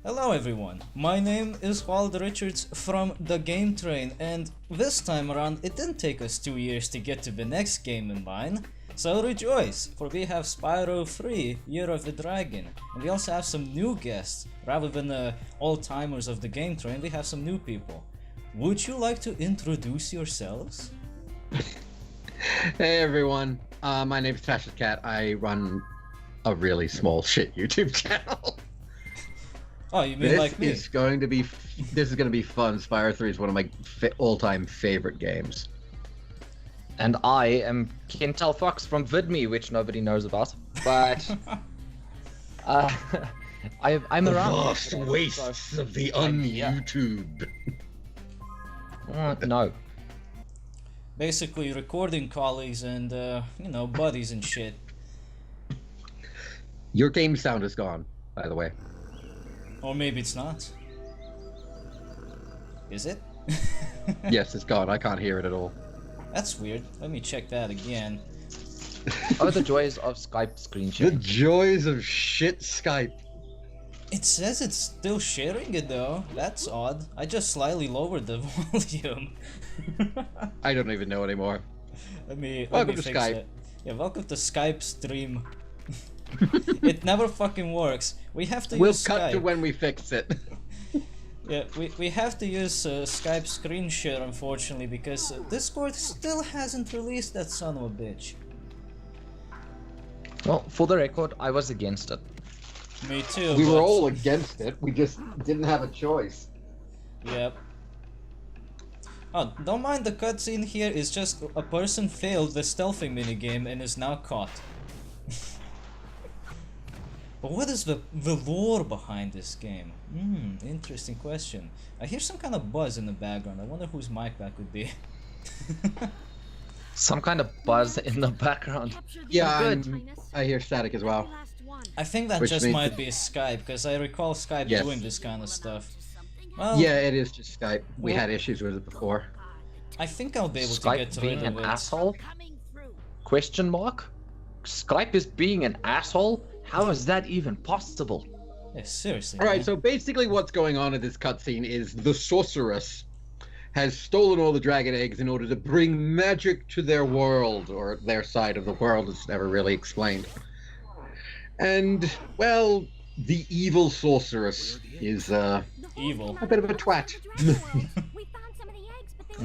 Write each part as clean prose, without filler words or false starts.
Hello everyone, my name is Waldo Richards from DaGameTrain, and this time around it didn't take us 2 years to get to the next game in line, so rejoice, for we have Spyro 3, Year of the Dragon, and we also have some new guests. Rather than the old-timers of DaGameTrain, we have some new people. Would you like to introduce yourselves? Hey everyone, my name is Tasha Cat. I run a really small shit YouTube channel. Oh, you mean like me? This is going to be fun. Spyro 3 is one of my all-time favorite games. And I am Kental Fox from VidMe, which nobody knows about, but I'm around. The vast wastes of the un-YouTube. No. Basically recording colleagues and, you know, buddies and shit. Your game sound is gone, by the way. Or maybe it's not. Is it? Yes, it's gone. I can't hear it at all. That's weird. Let me check that again. Oh, the joys of Skype screen The sharing. joys of shit Skype. It says it's still sharing it though. That's odd. I just slightly lowered the volume. I don't even know anymore. Let me Welcome to fix Skype. it. Yeah, welcome to Skype stream. It never fucking works. We have to We'll use cut Skype. to when we fix it. Yeah, we have to use Skype screen share, unfortunately, because Discord still hasn't released that son of a bitch. Well, for the record, I was against it. Me too. We were but- all against it. We just didn't have a choice. Yep. Oh, don't mind the cutscene here. It's just a person failed the stealthing minigame and is now caught. But what is the lore behind this game? Interesting question. I hear some kind of buzz in the background. I wonder whose mic that could be. Some kind of buzz in the background. Yeah, Good. I hear static as well. I think that Which just means might be Skype, because I recall Skype Yes. doing this kind of stuff. Well, Yeah, it is just Skype. We Well- had issues with it before. I think I'll be able to Skype get being rid of an it. asshole? Question mark? Skype is being an asshole? How is that even possible? Yeah, seriously. Alright, man. so basically what's going on in this cutscene is the sorceress has stolen all the dragon eggs in order to bring magic to their world, or their side of the world. It's never really explained. And, well, the evil sorceress is Evil. a bit of a twat.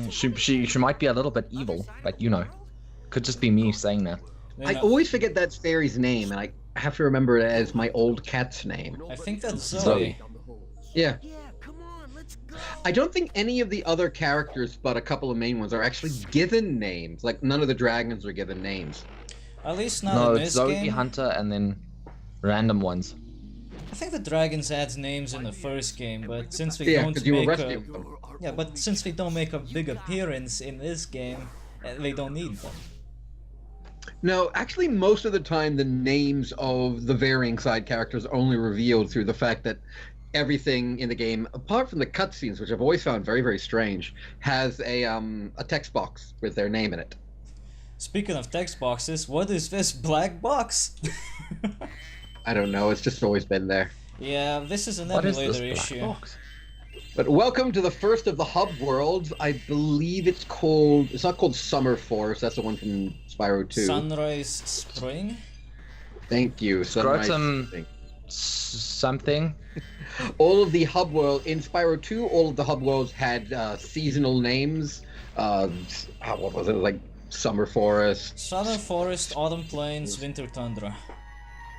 She might be a little bit evil, but you know. Could just be me saying that. You I know, always forget that fairy's name, and I have to remember it as my old cat's name. I think that's Zoe. Zoe. Yeah. I don't think any of the other characters, but a couple of main ones, are actually given names. Like, none of the dragons are given names. At least not No, in it's this Zoe, game. Hunter, and then random ones. I think the dragons had names in the first game, but since we Yeah, don't because you were make rescuing them. yeah, but since we don't make a big appearance in this game, they don't need them. No, actually, most of the time, the names of the varying side characters are only revealed through the fact that everything in the game, apart from the cutscenes, which I've always found very, very strange, has a text box with their name in it. Speaking of text boxes, what is this black box? I don't know, it's just always been there. Yeah, this is an What is this emulator black issue. box? But welcome to the first of the hub worlds. I believe it's not called Summer Forest, that's the one from Spyro 2. Sunrise Spring? Thank you. Sunrise Scrotum- Spring. Something. All of the hub world in Spyro 2, all of the hub worlds had seasonal names. What was it? Like Summer Forest. Southern Forest, Autumn Plains, Winter Tundra.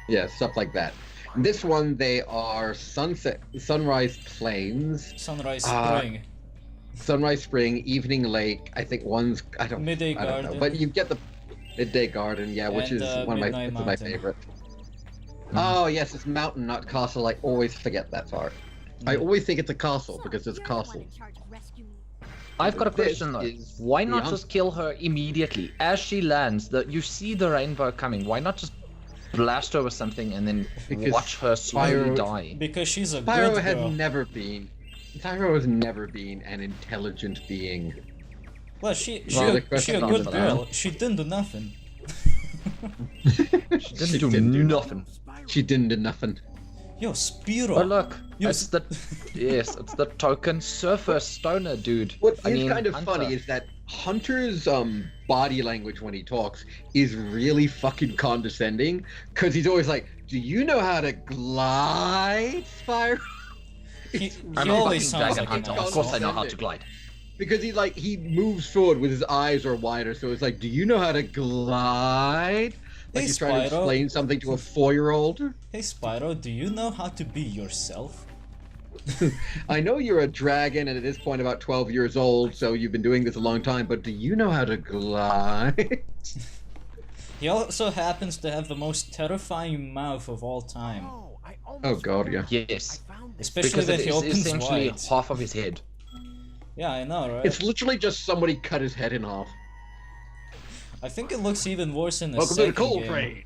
Yeah, stuff like that. In this one, they are Sunrise Plains, Sunrise Uh, Spring. Sunrise Spring, Evening Lake. I think one's Midday I don't know, Garden. but you get the Midday Garden, yeah, which And, is one of Midnight my Mountain. favorite. Oh yes, it's mountain, not castle. I always forget that part. I always think it's a castle because it's a castle. I've got a This question though. is Why not the just kill her immediately as she lands? You see the rainbow coming. Why not just blast her with something and then Because watch her slowly Spyro- die? Because she's a Spyro good has girl. Spyro has never been an intelligent being. Well, she Well, a the question good is girl. She didn't do nothing. She didn't do nothing. She didn't do nothing. Yo, Spyro. Oh look, You it's the it's the token surfer stoner dude. What I is mean, kind of Hunter. funny is that Hunter's body language when he talks is really fucking condescending, because he's always like, "Do you know how to glide, Spyro?" He I'm a always fucking sounds dragon like an hunter. Of course I know how to asshole. glide. Because he moves forward with his eyes are wider, so it's like, "Do you know how to glide?" Like Hey, he's trying to Spyro. explain something to a 4-year-old. Hey Spyro, do you know how to be yourself? I know you're a dragon, and at this point about 12 years old, so you've been doing this a long time. But do you know how to glide? He also happens to have the most terrifying mouth of all time. Oh god, yeah. Yes, Especially because when it he is opens essentially wide. half of his head. Yeah, I know, right? It's literally just somebody cut his head in half. I think it looks even worse in the Welcome to the second coal game. train.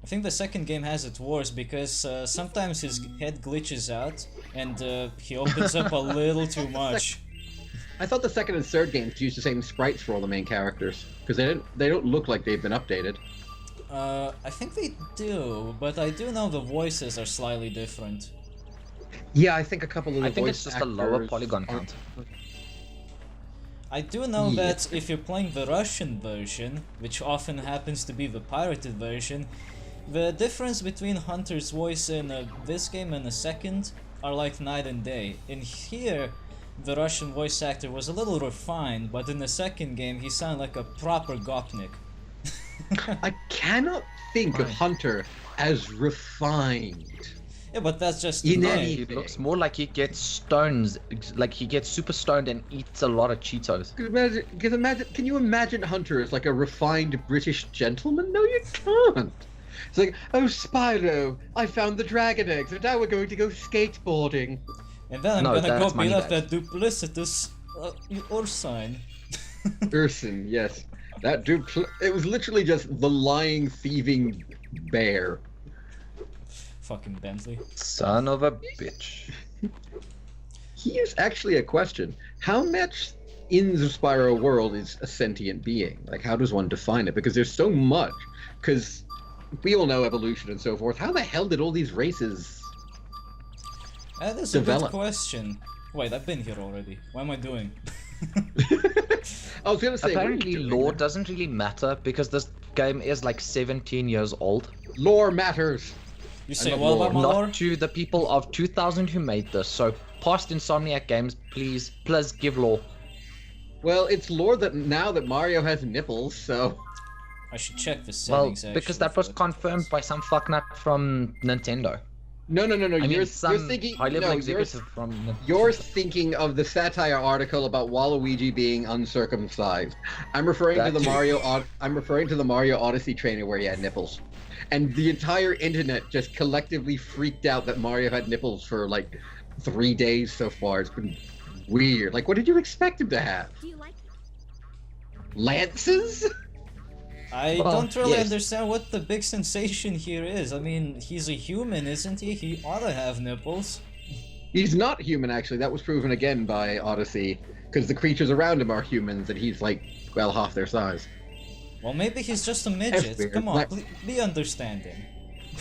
I think the second game has it worse because sometimes his head glitches out and he opens up a little too much. I thought the second and third games used the same sprites for all the main characters, because they don't look like they've been updated. I think they do, but I do know the voices are slightly different. Yeah, I think a couple of the I think voice it's just a lower actors polygon aren't- count. I do know Yeah. that if you're playing the Russian version, which often happens to be the pirated version, the difference between Hunter's voice in this game and the second are like night and day. In here, the Russian voice actor was a little refined, but in the second game he sounded like a proper gopnik. I cannot think of Right. Hunter as refined. Yeah, but that's just In the any- game. It looks more like he gets stones, like he gets super stoned and eats a lot of Cheetos. Can you imagine Hunter as like a refined British gentleman? No, you can't. It's like, "Oh, Spyro, I found the dragon eggs, and now we're going to go skateboarding." And then I'm No, gonna go that's beat up Moneybags. that duplicitous Ursine. Urson, yes. It was literally just the lying, thieving bear. Fucking Bentley. Son of a bitch. Here's actually a question. How much in the Spyro world is a sentient being? Like, how does one define it? Because there's so much. Because we all know evolution and so forth. How the hell did all these races... That is a good Develop. question. Wait, I've been here already. What am I doing? I was going to say... what are you Apparently, doing? lore doesn't really matter because this game is like 17 years old. Lore matters. You say love what about my Not lore? to the people of 2000 who made this. So, past Insomniac Games, please give lore. Well, it's lore that now that Mario has nipples, so... I should check the Well, settings because actually that was for it. confirmed by some fucknut from Nintendo. No. I mean, You're some thinking... high-level no, executive from Nintendo. You're thinking of the satire article about Waluigi being uncircumcised. I'm referring to That the too. I'm referring to the Mario Odyssey trailer where he had nipples, and the entire internet just collectively freaked out that Mario had nipples for like 3 days so far. It's been weird. Like, what did you expect him to have? Do you like Lances? I Well, don't really yes. understand what the big sensation here is. I mean, he's a human, isn't he? He ought to have nipples. He's not human, actually. That was proven again by Odyssey, because the creatures around him are humans, and he's like, well, half their size. Well, maybe he's just a midget. weird. Come on, Like- be understanding.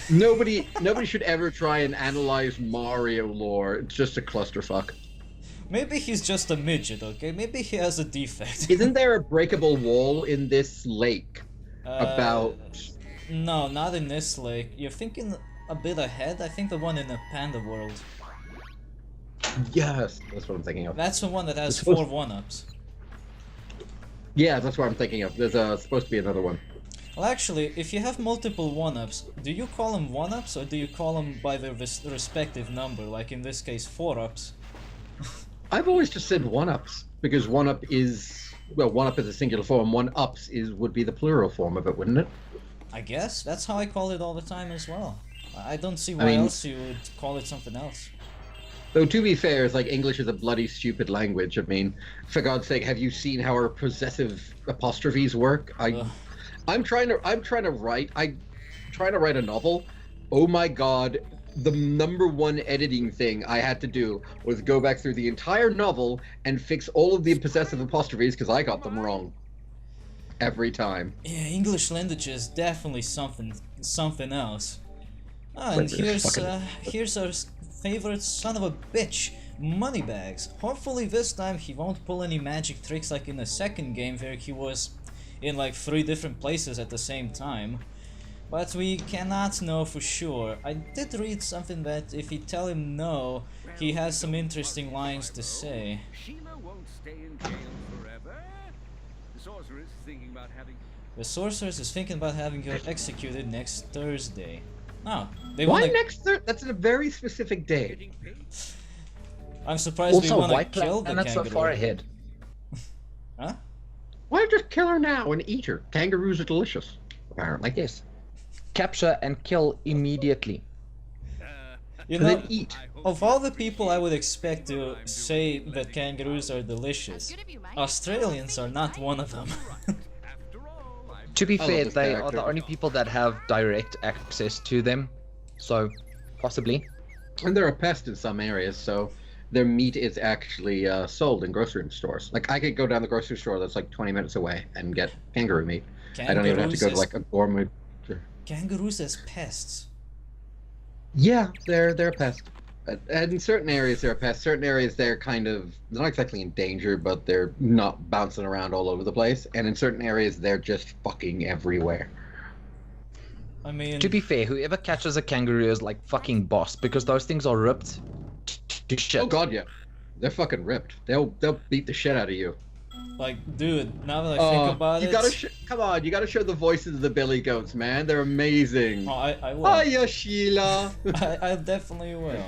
Nobody should ever try and analyze Mario lore. It's just a clusterfuck. Maybe he's just a midget, okay? Maybe he has a defect. Isn't there a breakable wall in this lake? About... No, not in this lake. You're thinking a bit ahead. I think the one in the Panda World. Yes, that's what I'm thinking of. That's the one that has It's supposed- 4 1-ups. Yeah, that's what I'm thinking of. There's supposed to be another one. Well, actually, if you have multiple 1-ups, do you call them 1-ups or do you call them by their respective number? Like in this case, 4-ups. I've always just said one-ups, because one-up is... Well, one-up is a singular form. One-ups would be the plural form of it, wouldn't it? I guess that's how I call it all the time as well. I don't see I why mean- else you would call it something else. Though, to be fair, it's like English is a bloody stupid language. I mean, for God's sake, have you seen how our possessive apostrophes work? Ugh. I'm trying to write a novel. Oh my god, the number one editing thing I had to do was go back through the entire novel and fix all of the possessive apostrophes because I got them wrong. Every time. Yeah, English language is definitely something else. Ah, and Fucking- here's our favorite son of a bitch, Moneybags. Hopefully this time he won't pull any magic tricks like in the second game where he was in like 3 different places at the same time. But we cannot know for sure. I did read something that if you tell him no, he has some interesting lines to say. Sheila won't stay in jail forever. The sorceress is thinking about having. The sorceress is thinking about having her executed next Thursday. No, they Why wanna... next Thursday? That's a very specific day. Getting paid. I'm surprised Also, we wanna why kill the planet so kangaroo. far ahead? Huh? Why just kill her now and eat her? Kangaroos are delicious, apparently. Yes. Capture and kill immediately. You And know, then eat. of all the people I would expect to say that kangaroos are delicious, Australians are not one of them. After all, I'm To be I love fair, this they are character. the only people that have direct access to them. So, possibly. And they're a pest in some areas, so their meat is actually sold in grocery stores. Like, I could go down the grocery store that's like 20 minutes away and get kangaroo meat. I don't even have to go to like a gourmet. Kangaroos as pests. Yeah, they're a pest. And in certain areas they're a pest. Certain areas they're they're not exactly in danger, but they're not bouncing around all over the place. And in certain areas they're just fucking everywhere. I mean, To be fair, whoever catches a kangaroo is like fucking boss, because those things are ripped to shit. Oh god, yeah, they're fucking ripped. They'll beat the shit out of you. like, dude, now that I think about you it... gotta come on, you gotta show the voices of the billy goats, man. They're amazing. Oh, I will. Hiya, Sheila. I definitely will.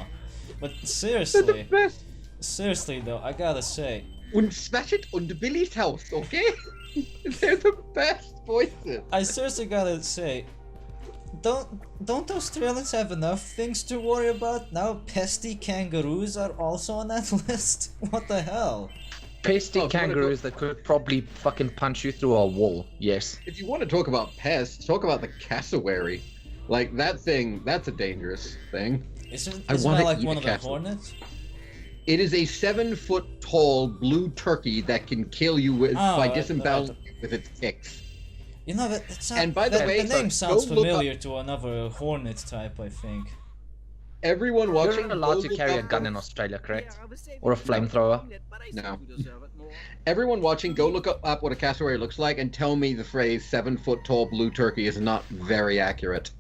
But They're the seriously, best. seriously though, I gotta say, And smash it on the Billy's house, okay? They're the best voices. I seriously gotta say, don't Australians have enough things to worry about? Now pesty kangaroos are also on that list? What the hell? Pasty Oh, if you wanna kangaroos that could probably fucking punch you through a wall. Yes. If you want to talk about pests, talk about the cassowary. Like that thing, that's a dangerous thing. Isn't I that wanna like eat one a of the castle. hornets? It is a 7-foot tall blue turkey that can kill you by disemboweling you with its kicks. You know, that sounds, And by the way, the name so sounds go look up- familiar to another hornet type, I think. Everyone watching, You're allowed go to look carry a up gun those- in Australia, correct? Or a flamethrower? No. Everyone watching, go look up what a cassowary looks like and tell me the phrase 7-foot tall blue turkey is not very accurate.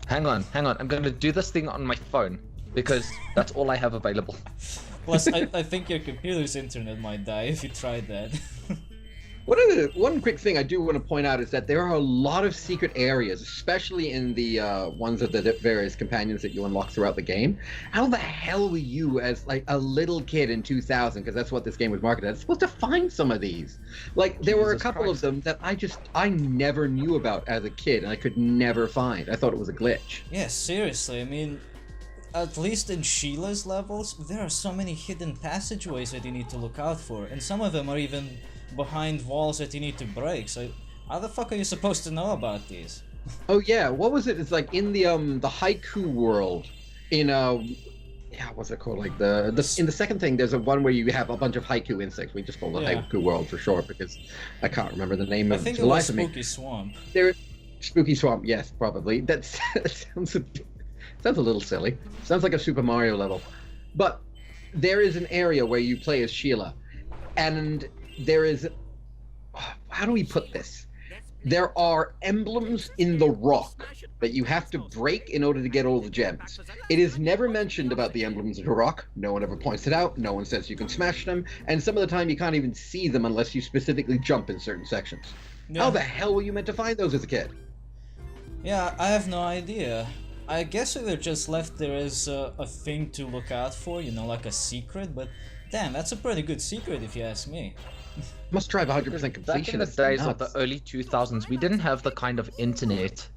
Hang on. I'm gonna do this thing on my phone, because that's all I have available. Plus, I think your computer's internet might die if you tried that. One quick thing I do want to point out is that there are a lot of secret areas, especially in the ones of the various companions that you unlock throughout the game. How the hell were you, as like a little kid in 2000, because that's what this game was marketed as, supposed to find some of these? Like, there were a Jesus couple Christ. of them that I never knew about as a kid, and I could never find. I thought it was a glitch. Yeah, seriously, I mean, at least in Sheila's levels, there are so many hidden passageways that you need to look out for, and some of them are even behind walls that you need to break, so how the fuck are you supposed to know about these? Oh yeah, what was it? It's like in the haiku world, in yeah, what's it called? Like in the second thing, there's a one where you have a bunch of haiku insects. We just call it Yeah. haiku world for short because I can't remember the name I of think the it was life of me. Spooky Swamp. There, Spooky Swamp, yes, probably. That sounds a little silly. Sounds like a Super Mario level, but there is an area where you play as Sheila, and there is, how do we put this? There are emblems in the rock that you have to break in order to get all the gems. It is never mentioned about the emblems in the rock. No one ever points it out. No one says you can smash them. And some of the time you can't even see them unless you specifically jump in certain sections. Yeah. How the hell were you meant to find those as a kid? Yeah, I have no idea. I guess they were just left there as a thing to look out for, you know, like a secret, but damn, that's a pretty good secret if you ask me. Must drive 100% Back in completion. the That's days of nuts. the early 2000s, we didn't have the kind of internet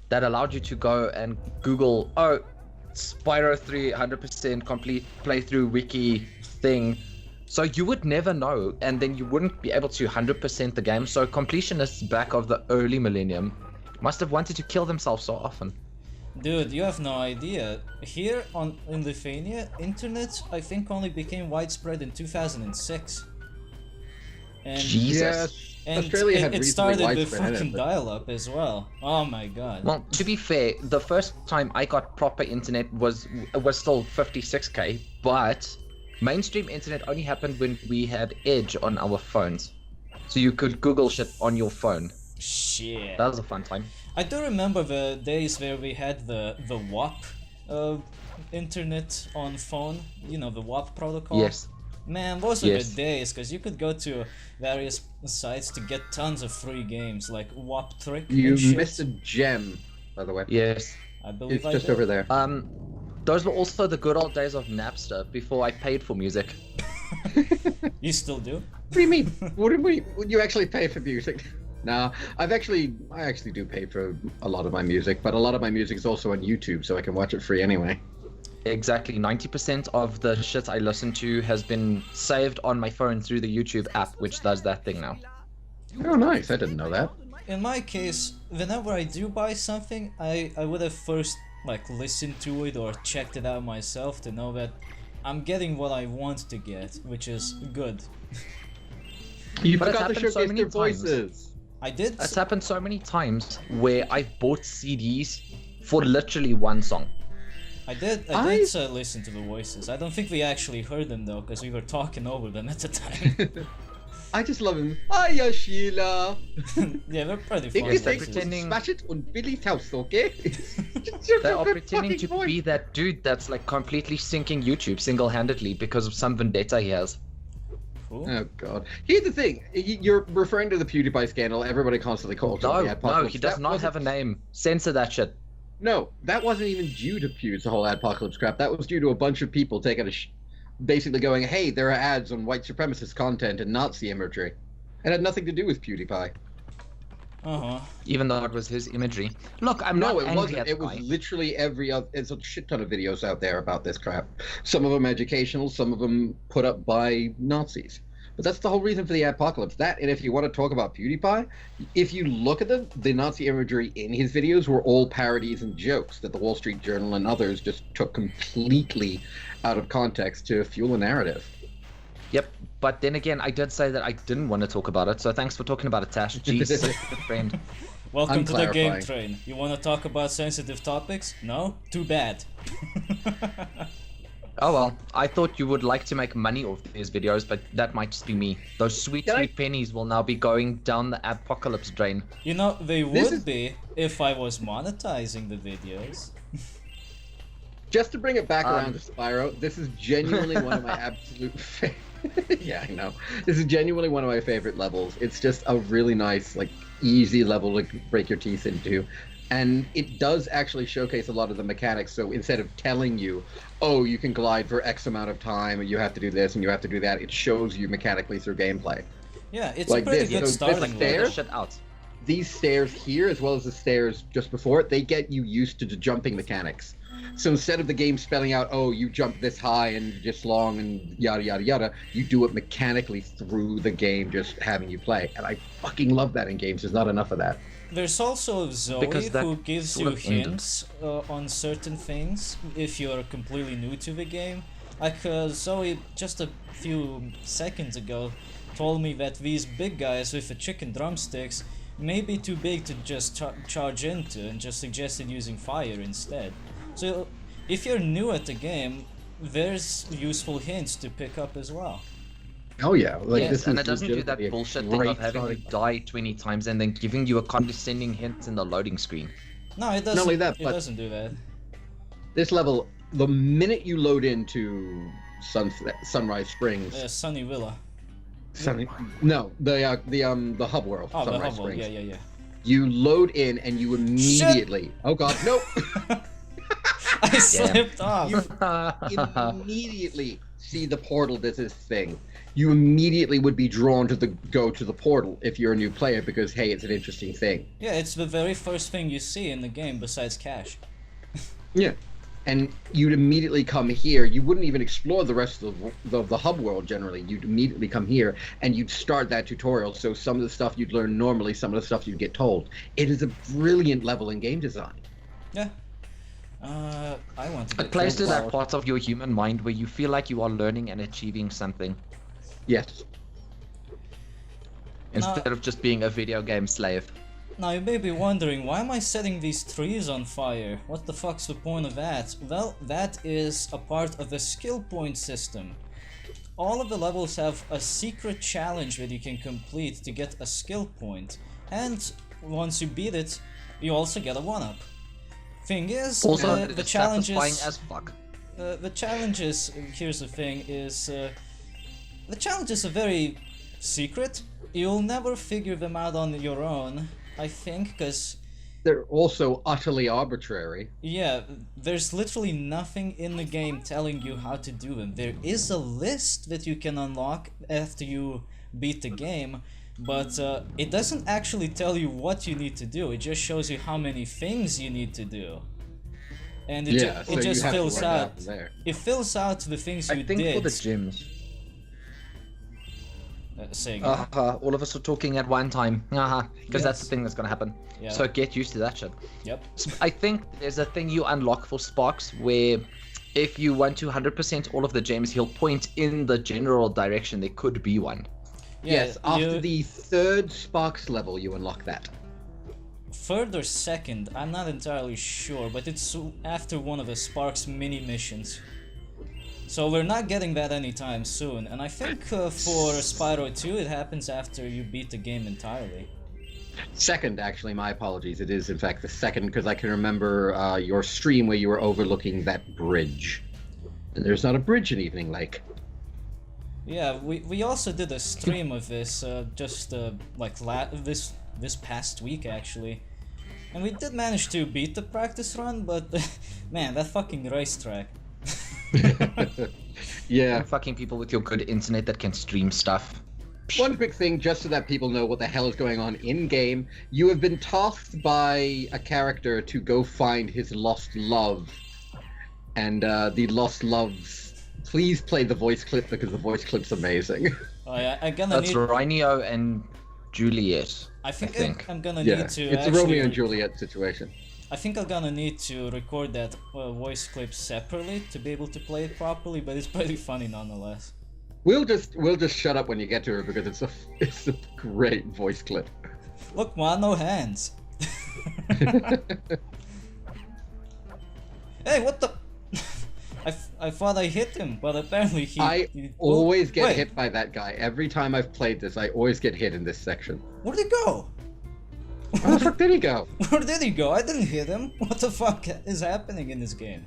that allowed you to go and Google, oh, Spyro 3 100% complete playthrough wiki thing. So you would never know, and then you wouldn't be able to 100% the game. So completionists back of the early millennium must have wanted to kill themselves so often. Dude, you have no idea. Here in Lithuania, internet I think only became widespread in 2006. And Jesus. and Australia had it reasonably started with widespread fucking internet, but- dial-up as well. Oh my god. Well, to be fair, the first time I got proper internet was still 56k, but mainstream internet only happened when we had Edge on our phones. So you could Google shit on your phone. Shit. That was a fun time. I do remember the days where we had the WAP internet on phone. You know, the WAP protocol. Yes. Man, those were Yes. the days, because you could go to various sites to get tons of free games, like WAP Trick You and shit. missed a gem, by the way. Yes. I believe It's I just did. over there. Those were also the good old days of Napster before I paid for music. You still do? What do you mean? Would you actually pay for music? No, I actually do pay for a lot of my music, but a lot of my music is also on YouTube, so I can watch it free anyway. Exactly, 90% of the shit I listen to has been saved on my phone through the YouTube app, which does that thing now. Oh, nice. I didn't know that. In my case, whenever I do buy something, I would have first like listened to it or checked it out myself to know that I'm getting what I want to get, which is good. You But it's forgot to happened so showcase many their times. voices. I did. It's happened so many times where I've bought CDs for literally one song. I did listen to the voices. I don't think we actually heard them though, because we were talking over them at the time. I just love him. Hiya, Sheila. Yeah, they're pretty Take fun. this they're thing, voices. pretending- smash it on Billy's house, okay? They are pretending to be that dude that's like completely sinking YouTube single-handedly because of some vendetta he has. Cool. Oh god. Here's the thing. You're referring to the PewDiePie scandal. Everybody constantly calls it the No, Adpocalypse. he does That not wasn't- have a name. Censor that shit. No, that wasn't even due to Pew's the whole Adpocalypse crap. That was due to a bunch of people taking basically going, hey, there are ads on white supremacist content and Nazi imagery. It had nothing to do with PewDiePie. Uh-huh. Even though it was his imagery. Look, I'm No, not it angry wasn't. at It the was guy. literally every other. There's a shit ton of videos out there about this crap. Some of them educational, some of them put up by Nazis. But that's the whole reason for the Adpocalypse. That, and if you want to talk about PewDiePie, if you look at the Nazi imagery in his videos were all parodies and jokes that the Wall Street Journal and others just took completely out of context to fuel a narrative. Yep, but then again, I did say that I didn't want to talk about it, so thanks for talking about it, Tash. Jesus, good friend. Welcome I'm to the Game clarifying. Train. You want to talk about sensitive topics? No? Too bad. Oh well, I thought you would like to make money off these videos, but that might just be me. Those sweet, Can I- sweet pennies will now be going down the apocalypse drain. You know, they This would is- be if I was monetizing the videos. Just to bring it back around to Spyro, this is genuinely one of my absolute yeah, I know. This is genuinely one of my favorite levels. It's just a really nice, like, easy level to break your teeth into. And it does actually showcase a lot of the mechanics. So instead of telling you, oh, you can glide for X amount of time, and you have to do this and you have to do that, it shows you mechanically through gameplay. Yeah, it's Like a pretty this, good so this starting like level. Figure there? this shit out. These stairs here, as well as the stairs just before it, they get you used to the jumping mechanics. So instead of the game spelling out, oh, you jump this high and this long and yada, yada, yada, you do it mechanically through the game, just having you play. And I fucking love that in games. There's not enough of that. There's also Zoe Because that who gives sort you of ended. hints on certain things if you're completely new to the game. Like Zoe just a few seconds ago told me that these big guys with the chicken drumsticks may be too big to just charge into, and just suggested using fire instead. So if you're new at the game, there's useful hints to pick up as well. Oh, yeah. Like, Yes, this and is it doesn't do legitimately that a bullshit thing great of having you starting- die 20 times and then giving you a condescending hint in the loading screen. No, it doesn't. only that, it but- doesn't do that. This level, the minute you load into Sunrise Springs, Sunny Villa. no, the hub world, Oh, the Sunrise hovel. Springs. Yeah, yeah, yeah. You load in and you immediately. Oh god, no! I slipped off. You immediately see the portal does this thing. You immediately would be drawn to go to the portal if you're a new player because hey, it's an interesting thing. Yeah, it's the very first thing you see in the game besides cash. Yeah. And you'd immediately come here. You wouldn't even explore the rest of the hub world generally. You'd immediately come here and you'd start that tutorial. So some of the stuff you'd learn normally, some of the stuff you'd get told. It is a brilliant level in game design. Yeah. I want to It get plays to killed. that part of your human mind where you feel like you are learning and achieving something. Yes. instead of just being a video game slave. Now you may be wondering, why am I setting these trees on fire? What the fuck's the point of that? Well, that is a part of the skill point system. All of the levels have a secret challenge that you can complete to get a skill point, and once you beat it, you also get a 1-up. Thing is, Also, the it's challenges... satisfying as fuck. The challenges, here's the thing, is the challenges are very secret. You'll never figure them out on your own, I think, because... They're also utterly arbitrary. Yeah, there's literally nothing in the game telling you how to do them. There is a list that you can unlock after you beat the game, but it doesn't actually tell you what you need to do. It just shows you how many things you need to do. And it, Yeah, so it just you have to fills work out. out from there. It fills out the things you I think did. for the gyms. Saying All of us are talking at one time. Because that's the thing that's gonna happen. Yeah. So get used to that shit. Yep. I think there's a thing you unlock for Sparks where if you want to 100% all of the gems, he'll point in the general direction. There could be one. Yeah, Yes, after the 3rd Sparks level, you unlock that. third or second, I'm not entirely sure, but it's after one of the Sparks mini missions. So we're not getting that anytime soon, and I think for Spyro 2 it happens after you beat the game entirely. 2nd, actually, my apologies. It is, in fact, the 2nd, because I can remember your stream where you were overlooking that bridge. And there's not a bridge in Evening Lake. Yeah, we also did a stream of this just like this past week actually, and we did manage to beat the practice run, but man, that fucking racetrack. Yeah. Fucking people with your good internet that can stream stuff. One quick thing, just so that people know what the hell is going on in-game. You have been tasked by a character to go find his lost love. And the lost loves... Please play the voice clip, because the voice clip's amazing. Oh yeah, I'm gonna That's need... Romeo and Juliet. I think I'm gonna Yeah, need to it's a actually... Romeo and Juliet situation. I think I'm gonna need to record that voice clip separately to be able to play it properly, but it's pretty funny nonetheless. We'll just shut up when you get to her, because it's a great voice clip. Look, man, no hands. Hey, what the? I thought I hit him, but apparently he... I he- always get wait, hit by that guy. Every time I've played this, I always get hit in this section. Where'd he go? Where the fuck did he go? Where did he go? I didn't hit him. What the fuck is happening in this game?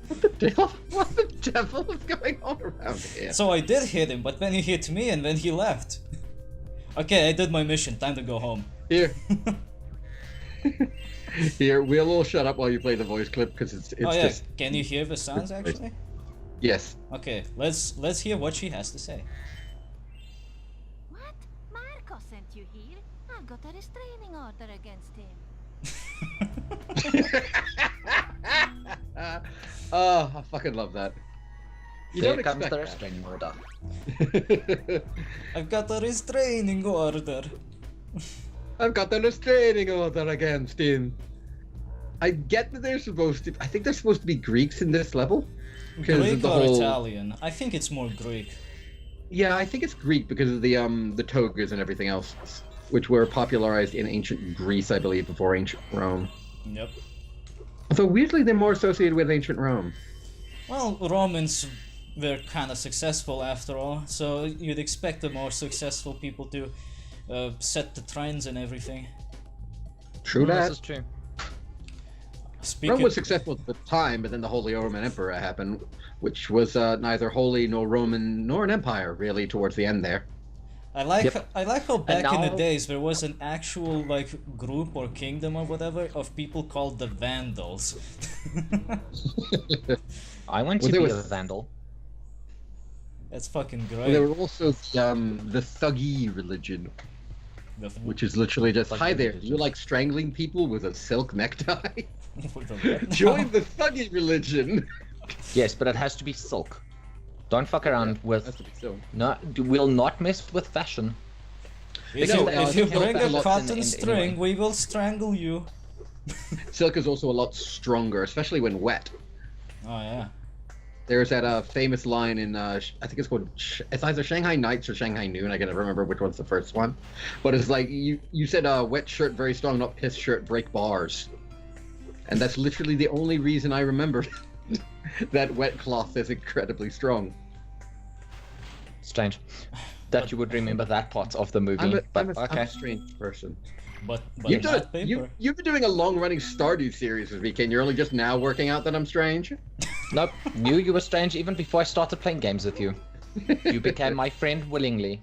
What the devil? What the devil is going on around here? So I did hit him, but then he hit me and then he left. Okay, I did my mission. Time to go home. Here. Here, we'll all shut up while you play the voice clip, because it's Oh yeah, just... can you hear the sounds actually? Yes. Okay, let's hear what she has to say. What? Marco sent you here? I've got a restraining order against him. Oh, I fucking love that. You There don't comes expect the that. restraining order. I've got a restraining order. I've got the restraining order against him. I get that they're supposed to... I think they're supposed to be Greeks in this level. Because of Greek the or whole... Italian? I think it's more Greek. Yeah, I think it's Greek because of the togas and everything else, which were popularized in ancient Greece, I believe, before ancient Rome. Yep. Although weirdly, they're more associated with ancient Rome. Well, Romans were kind of successful after all, so you'd expect the more successful people to set the trends and everything. True This that. is true. Speaking, Rome was successful at the time, but then the Holy Roman Emperor happened, which was neither holy nor Roman nor an empire, really, towards the end there. I like Yep. how back in the now- days there was an actual like group or kingdom or whatever of people called the Vandals. I want Well, to there be a was- vandal. That's fucking Well, great. there were also the Thuggee religion, The- which is literally just, Thuggee hi there, religion. you like strangling people with a silk necktie? what the- Join the Thuggee religion! Yes, but it has to be silk. Don't fuck around Has with... to be so. No, we'll not mess with fashion. If No, you, if it's you still bring a a lot cotton in the end string, anyway. we will strangle you. Silk is also a lot stronger, especially when wet. Oh yeah. There's that famous line in I think it's called it's either Shanghai Nights or Shanghai Noon. I gotta remember which one's the first one. But it's like you said wet shirt very strong, not piss shirt break bars. And that's literally the only reason I remember that wet cloth is incredibly strong. Strange that you would remember that part of the movie. I'm a strange person. But You've in that paper. you've been doing a long-running Stardew series with me, Ken. You're only just now working out that I'm strange? Nope, knew you were strange even before I started playing games with you. You became my friend willingly.